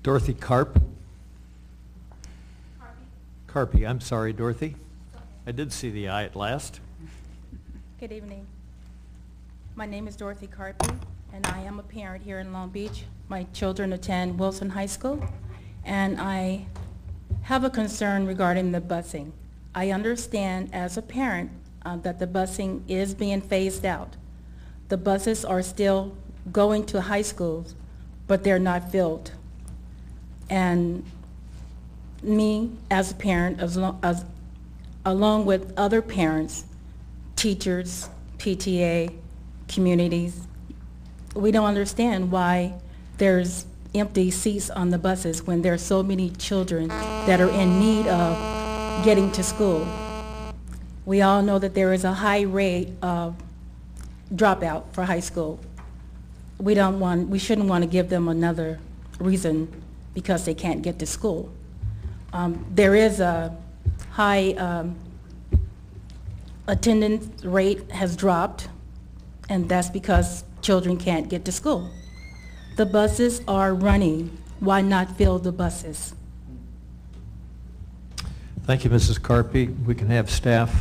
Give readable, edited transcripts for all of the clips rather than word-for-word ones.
Dorothy Carp. Carpy, I'm sorry, Dorothy. I did see the I at last. Good evening. My name is Dorothy Carpy, and I am a parent here in Long Beach. My children attend Wilson High School, and I have a concern regarding the busing. I understand as a parent that the busing is being phased out. The buses are still going to high schools, but they're not filled. And me as a parent, along with other parents, teachers, PTA, communities, we don't understand why there's empty seats on the buses when there are so many children that are in need of getting to school. We all know that there is a high rate of dropout for high school. We shouldn't want to give them another reason because they can't get to school. There is a high attendance rate has dropped, and that's because children can't get to school. The buses are running. Why not fill the buses? Thank you, Mrs. Carpy. We can have staff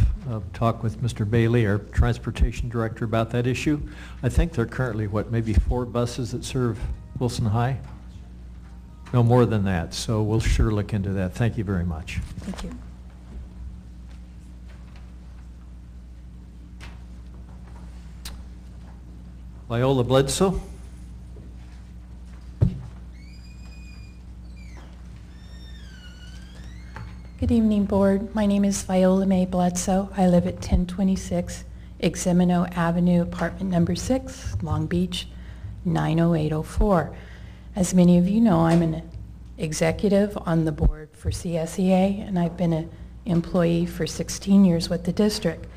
talk with Mr. Bailey, our transportation director, about that issue. I think there are currently, maybe 4 buses that serve Wilson High? No more than that, so we'll sure look into that. Thank you very much. Thank you. Viola Bledsoe. Good evening, Board. My name is Viola Mae Bledsoe. I live at 1026 Eximino Avenue, apartment number 6, Long Beach, 90804. As many of you know, I'm an executive on the board for CSEA, and I've been an employee for 16 years with the district.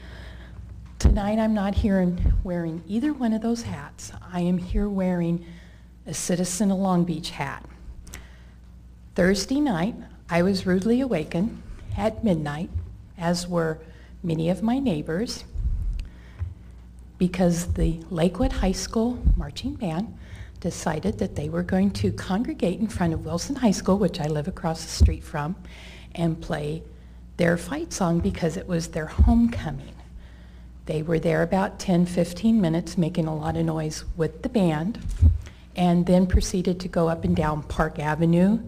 Tonight, I'm not here wearing either one of those hats. I am here wearing a citizen of Long Beach hat. Thursday night, I was rudely awakened at midnight, as were many of my neighbors, because the Lakewood High School marching band decided that they were going to congregate in front of Wilson High School, which I live across the street from, and play their fight song because it was their homecoming. They were there about 10-15 minutes making a lot of noise with the band, and then proceeded to go up and down Park Avenue,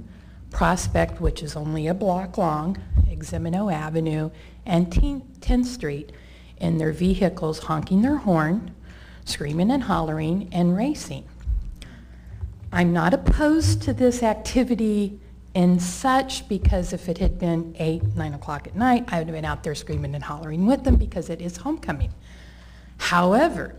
Prospect, which is only a block long, Eximino Avenue, and 10th Street in their vehicles, honking their horn, screaming and hollering, and racing. I'm not opposed to this activity in such, because if it had been 8, 9 o'clock at night, I would have been out there screaming and hollering with them because it is homecoming. However,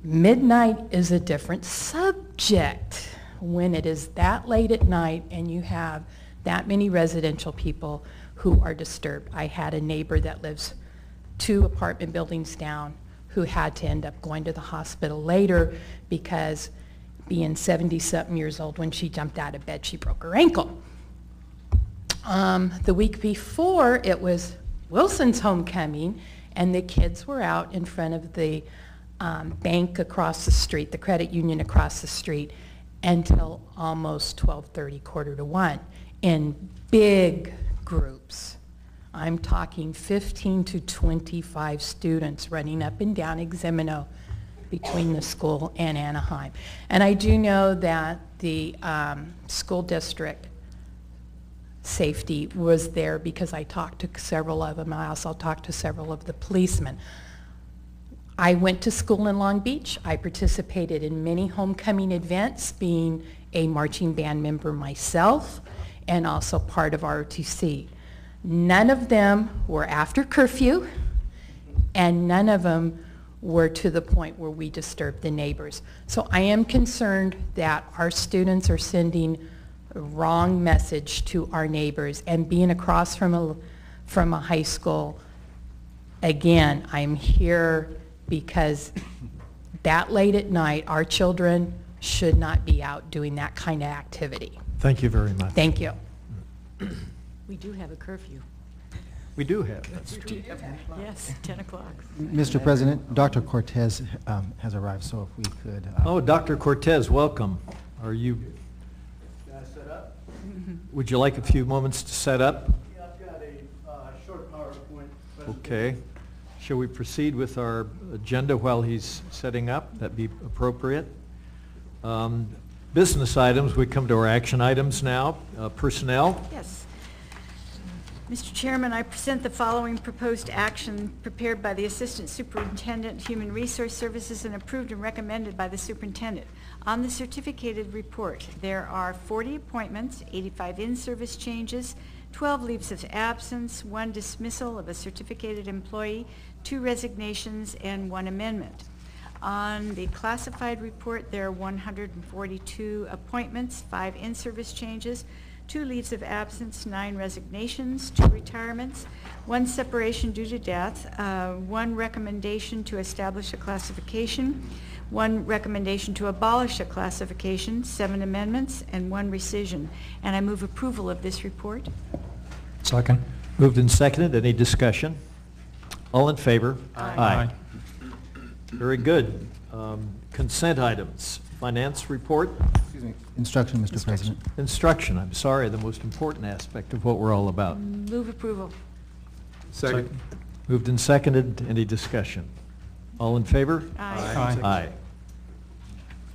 midnight is a different subject when it is that late at night and you have that many residential people who are disturbed. I had a neighbor that lives 2 apartment buildings down who had to end up going to the hospital later because, being 70-something years old, when she jumped out of bed, she broke her ankle. The week before, it was Wilson's homecoming, and the kids were out in front of the bank across the street, the credit union across the street, until almost 12:30, quarter to 1, in big groups. I'm talking 15 to 25 students running up and down Eximino between the school and Anaheim. And I do know that the school district safety was there because I talked to several of them. I also talked to several of the policemen. I went to school in Long Beach. I participated in many homecoming events, being a marching band member myself and also part of ROTC. None of them were after curfew, and none of them were to the point where we disturbed the neighbors. So I am concerned that our students are sending a wrong message to our neighbors, and being across from a high school, again, I'm here because that late at night, our children should not be out doing that kind of activity. Thank you very much. Thank you. We do have a curfew. We do have, that's true. Yes, 10 o'clock. Mr. President, Dr. Cortez has arrived, so if we could... Oh, Dr. Cortez, welcome. Are you... Can I set up? Would you like a few moments to set up? Yeah, I've got a short PowerPoint presentation. Okay. Shall we proceed with our agenda while he's setting up? That'd be appropriate. Business items, we come to our action items now. Personnel. Yes. Mr. Chairman, I present the following proposed action prepared by the Assistant Superintendent, Human Resource Services, and approved and recommended by the Superintendent. On the certificated report, there are 40 appointments, 85 in-service changes, 12 leaves of absence, 1 dismissal of a certificated employee, 2 resignations, and 1 amendment. On the classified report, there are 142 appointments, 5 in-service changes, 2 leaves of absence, 9 resignations, 2 retirements, 1 separation due to death, 1 recommendation to establish a classification, 1 recommendation to abolish a classification, 7 amendments, and 1 rescission. And I move approval of this report. Second. Moved and seconded. Any discussion? All in favor? Aye. Very good. Consent items. Finance report. Excuse me. Instruction, Mr. President. Instruction, I'm sorry, the most important aspect of what we're all about. Move approval. Second. Moved and seconded. Any discussion? All in favor? Aye. Aye.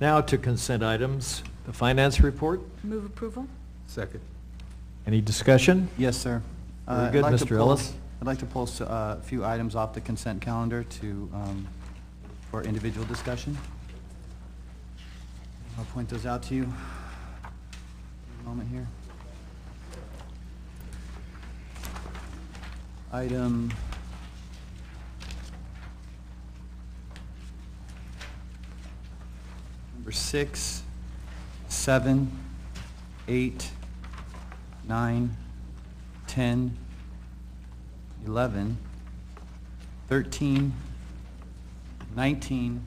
Now to consent items. The finance report. Move approval. Second. Any discussion? Yes, sir. Very good, Mr. Ellis. I'd like to pull a few items off the consent calendar for individual discussion. I'll point those out to you. A moment here. Item number 6, 7, 8, 9, 10, 11, 13, 19,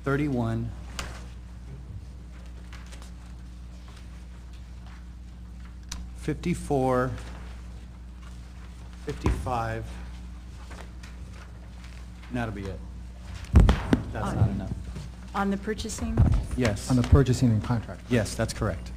31, 54, 55, and that'll be it. That's not enough. On the purchasing? Yes. On the purchasing and contract. Yes, that's correct.